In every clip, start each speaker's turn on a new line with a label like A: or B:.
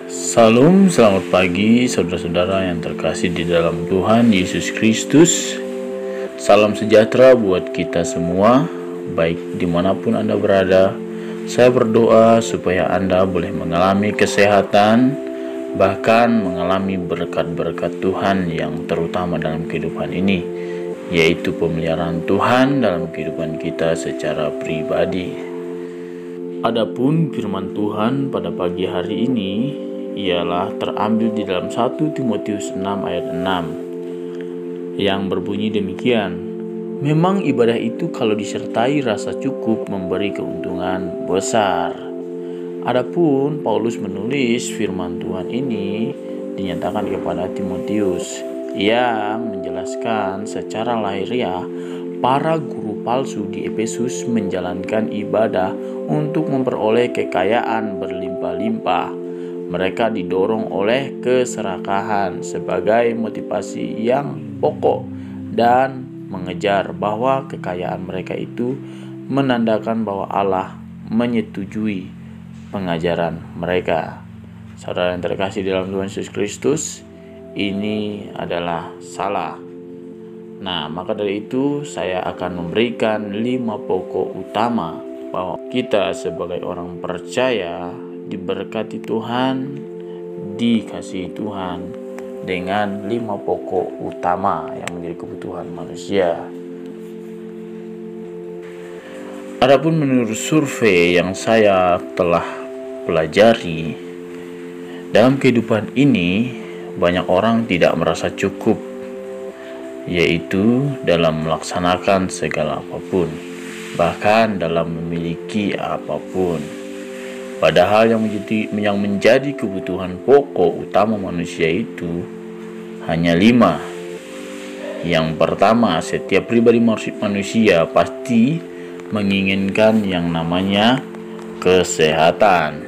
A: Salam, selamat pagi saudara-saudara yang terkasih di dalam Tuhan Yesus Kristus. Salam sejahtera buat kita semua, baik dimanapun Anda berada. Saya berdoa supaya Anda boleh mengalami kesehatan, bahkan mengalami berkat-berkat Tuhan yang terutama dalam kehidupan ini, yaitu pemeliharaan Tuhan dalam kehidupan kita secara pribadi. Adapun firman Tuhan pada pagi hari ini ialah terambil di dalam 1 Timotius 6 ayat 6 yang berbunyi demikian. Memang ibadah itu kalau disertai rasa cukup memberi keuntungan besar. Adapun Paulus menulis firman Tuhan ini dinyatakan kepada Timotius yang menjelaskan secara lahiriah para guru palsu di Efesus menjalankan ibadah untuk memperoleh kekayaan berlimpah-limpah. Mereka didorong oleh keserakahan sebagai motivasi yang pokok dan mengejar bahwa kekayaan mereka itu menandakan bahwa Allah menyetujui pengajaran mereka. Saudara yang terkasih dalam Tuhan Yesus Kristus, ini adalah salah. Nah, maka dari itu saya akan memberikan 5 pokok utama bahwa kita sebagai orang percaya diberkati Tuhan, dikasihi Tuhan dengan 5 pokok utama yang menjadi kebutuhan manusia. Adapun menurut survei yang saya telah pelajari, dalam kehidupan ini banyak orang tidak merasa cukup, yaitu dalam melaksanakan segala apapun, bahkan dalam memiliki apapun. Padahal yang menjadi kebutuhan pokok utama manusia itu hanya 5. Yang pertama, setiap pribadi manusia pasti menginginkan yang namanya kesehatan.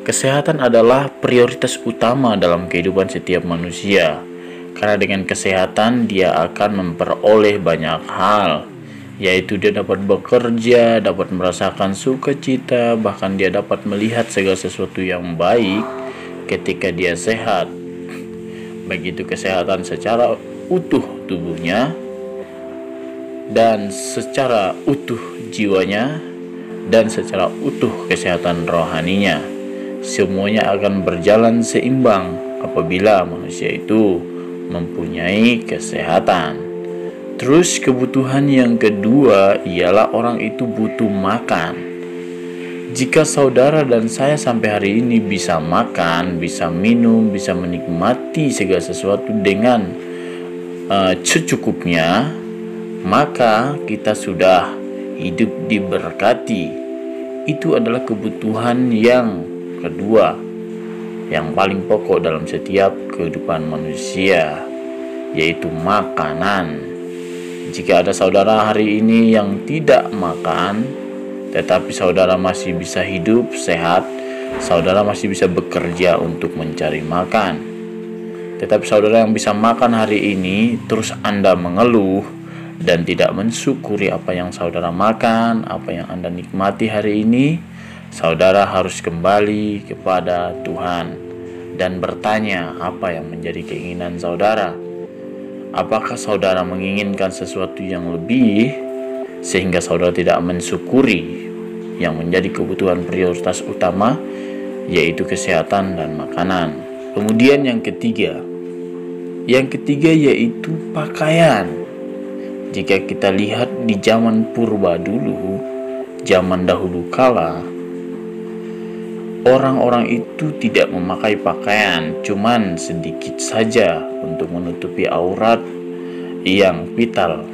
A: Kesehatan adalah prioritas utama dalam kehidupan setiap manusia, karena dengan kesehatan dia akan memperoleh banyak hal, yaitu dia dapat bekerja, dapat merasakan sukacita, bahkan dia dapat melihat segala sesuatu yang baik ketika dia sehat. Begitu kesehatan secara utuh tubuhnya, dan secara utuh jiwanya, dan secara utuh kesehatan rohaninya. Semuanya akan berjalan seimbang apabila manusia itu mempunyai kesehatan. Terus kebutuhan yang kedua ialah orang itu butuh makan. Jika saudara dan saya sampai hari ini bisa makan, bisa minum, bisa menikmati segala sesuatu dengan secukupnya, maka kita sudah hidup diberkati. Itu adalah kebutuhan yang kedua, yang paling pokok dalam setiap kehidupan manusia, yaitu makanan. Jika ada saudara hari ini yang tidak makan, tetapi saudara masih bisa hidup sehat, saudara masih bisa bekerja untuk mencari makan. Tetapi saudara yang bisa makan hari ini, terus Anda mengeluh dan tidak mensyukuri apa yang saudara makan, apa yang Anda nikmati hari ini, saudara harus kembali kepada Tuhan dan bertanya apa yang menjadi keinginan saudara. Apakah saudara menginginkan sesuatu yang lebih sehingga saudara tidak mensyukuri yang menjadi kebutuhan prioritas utama, yaitu kesehatan dan makanan? Kemudian yang ketiga yaitu pakaian. Jika kita lihat di zaman purba dulu, zaman dahulu kala, orang-orang itu tidak memakai pakaian, cuman sedikit saja untuk menutupi aurat yang vital.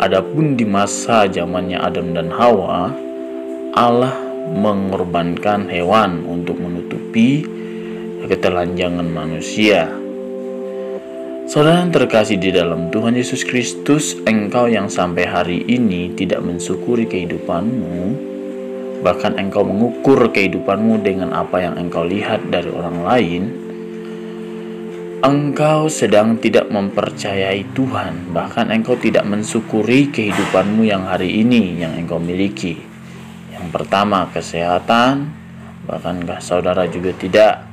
A: Adapun di masa zamannya Adam dan Hawa, Allah mengorbankan hewan untuk menutupi ketelanjangan manusia. Saudara yang terkasih di dalam Tuhan Yesus Kristus, engkau yang sampai hari ini tidak mensyukuri kehidupanmu, bahkan engkau mengukur kehidupanmu dengan apa yang engkau lihat dari orang lain, engkau sedang tidak mempercayai Tuhan. Bahkan engkau tidak mensyukuri kehidupanmu yang hari ini yang engkau miliki. Yang pertama, kesehatan. Bahkan saudara juga tidak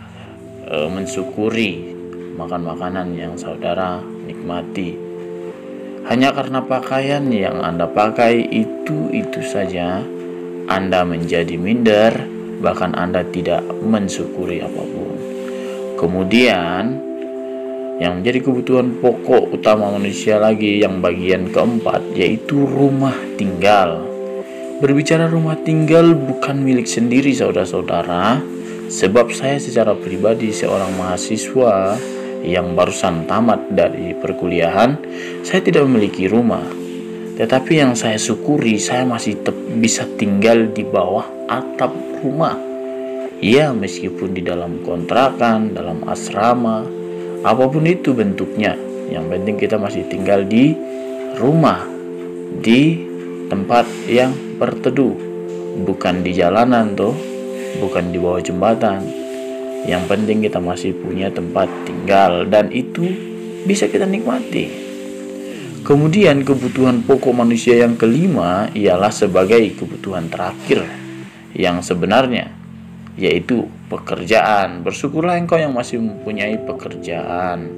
A: mensyukuri makan makanan yang saudara nikmati. Hanya karena pakaian yang Anda pakai itu saja Anda menjadi minder, bahkan Anda tidak mensyukuri apapun. Kemudian yang menjadi kebutuhan pokok utama manusia lagi yang bagian keempat, yaitu rumah tinggal. Berbicara rumah tinggal bukan milik sendiri saudara-saudara, sebab saya secara pribadi seorang mahasiswa yang barusan tamat dari perkuliahan, saya tidak memiliki rumah. Tetapi yang saya syukuri, saya masih bisa tinggal di bawah atap rumah. Ya, meskipun di dalam kontrakan, dalam asrama, apapun itu bentuknya, yang penting kita masih tinggal di rumah, di tempat yang berteduh, bukan di jalanan toh, bukan di bawah jembatan. Yang penting kita masih punya tempat tinggal, dan itu bisa kita nikmati. Kemudian kebutuhan pokok manusia yang kelima ialah sebagai kebutuhan terakhir yang sebenarnya, yaitu pekerjaan. Bersyukurlah engkau yang masih mempunyai pekerjaan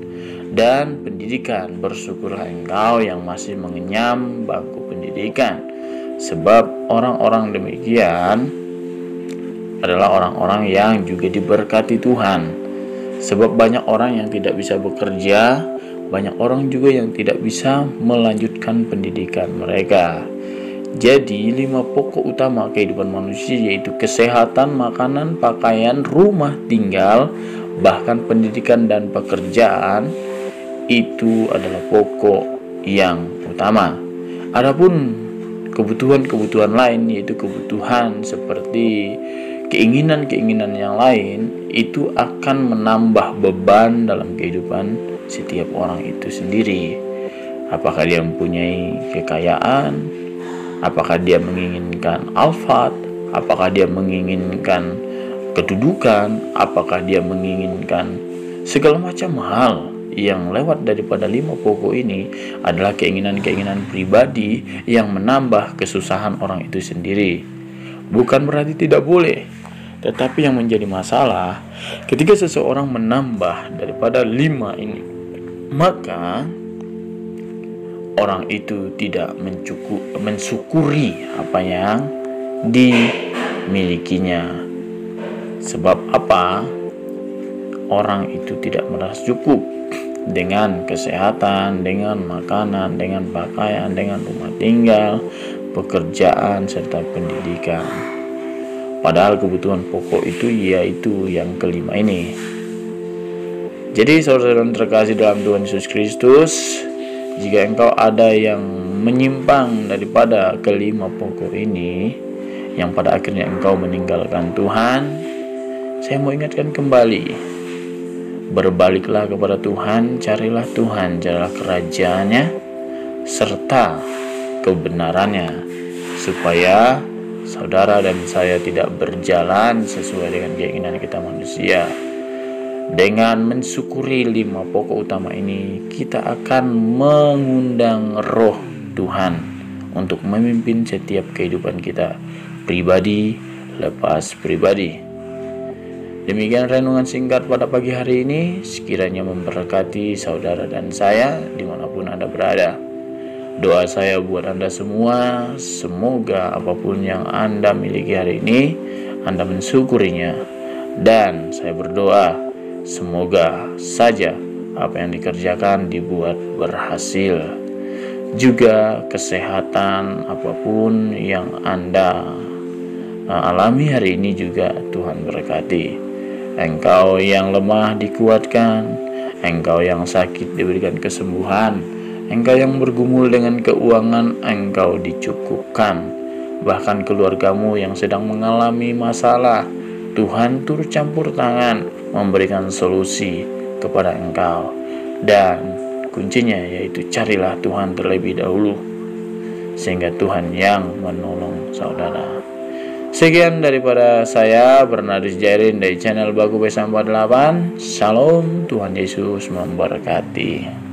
A: dan pendidikan. Bersyukurlah engkau yang masih mengenyam bangku pendidikan, sebab orang-orang demikian adalah orang-orang yang juga diberkati Tuhan. Sebab banyak orang yang tidak bisa bekerja, banyak orang juga yang tidak bisa melanjutkan pendidikan mereka. Jadi 5 pokok utama kehidupan manusia, yaitu kesehatan, makanan, pakaian, rumah tinggal, bahkan pendidikan dan pekerjaan, itu adalah pokok yang utama. Adapun kebutuhan-kebutuhan lain, yaitu kebutuhan seperti keinginan-keinginan yang lain, itu akan menambah beban dalam kehidupan setiap orang itu sendiri. Apakah dia mempunyai kekayaan? Apakah dia menginginkan alfat? Apakah dia menginginkan kedudukan? Apakah dia menginginkan segala macam hal yang lewat daripada 5 pokok ini adalah keinginan-keinginan pribadi yang menambah kesusahan orang itu sendiri. Bukan berarti tidak boleh, tetapi yang menjadi masalah ketika seseorang menambah daripada 5 ini, maka orang itu tidak mensyukuri apa yang dimilikinya. Sebab apa? Orang itu tidak merasa cukup dengan kesehatan, dengan makanan, dengan pakaian, dengan rumah tinggal, pekerjaan, serta pendidikan. Padahal kebutuhan pokok itu yaitu yang kelima ini. Jadi saudara yang terkasih dalam Tuhan Yesus Kristus, jika engkau ada yang menyimpang daripada kelima pokok ini, yang pada akhirnya engkau meninggalkan Tuhan, saya mau ingatkan kembali, berbaliklah kepada Tuhan, carilah Tuhan, carilah kerajaannya serta kebenarannya, supaya saudara dan saya tidak berjalan sesuai dengan keinginan kita manusia. Dengan mensyukuri 5 pokok utama ini, kita akan mengundang roh Tuhan untuk memimpin setiap kehidupan kita, pribadi lepas pribadi. Demikian renungan singkat pada pagi hari ini, sekiranya memberkati saudara dan saya dimanapun Anda berada. Doa saya buat Anda semua, semoga apapun yang Anda miliki hari ini, Anda mensyukurinya. Dan saya berdoa, semoga saja apa yang dikerjakan dibuat berhasil. Juga kesehatan apapun yang Anda alami hari ini juga Tuhan berkati. Engkau yang lemah dikuatkan, engkau yang sakit diberikan kesembuhan, engkau yang bergumul dengan keuangan, engkau dicukupkan. Bahkan keluargamu yang sedang mengalami masalah, Tuhan turut campur tangan memberikan solusi kepada engkau. Dan kuncinya yaitu carilah Tuhan terlebih dahulu, sehingga Tuhan yang menolong saudara. Sekian daripada saya, Bernardus Jairin dari channel Baku B48. Shalom, Tuhan Yesus memberkati.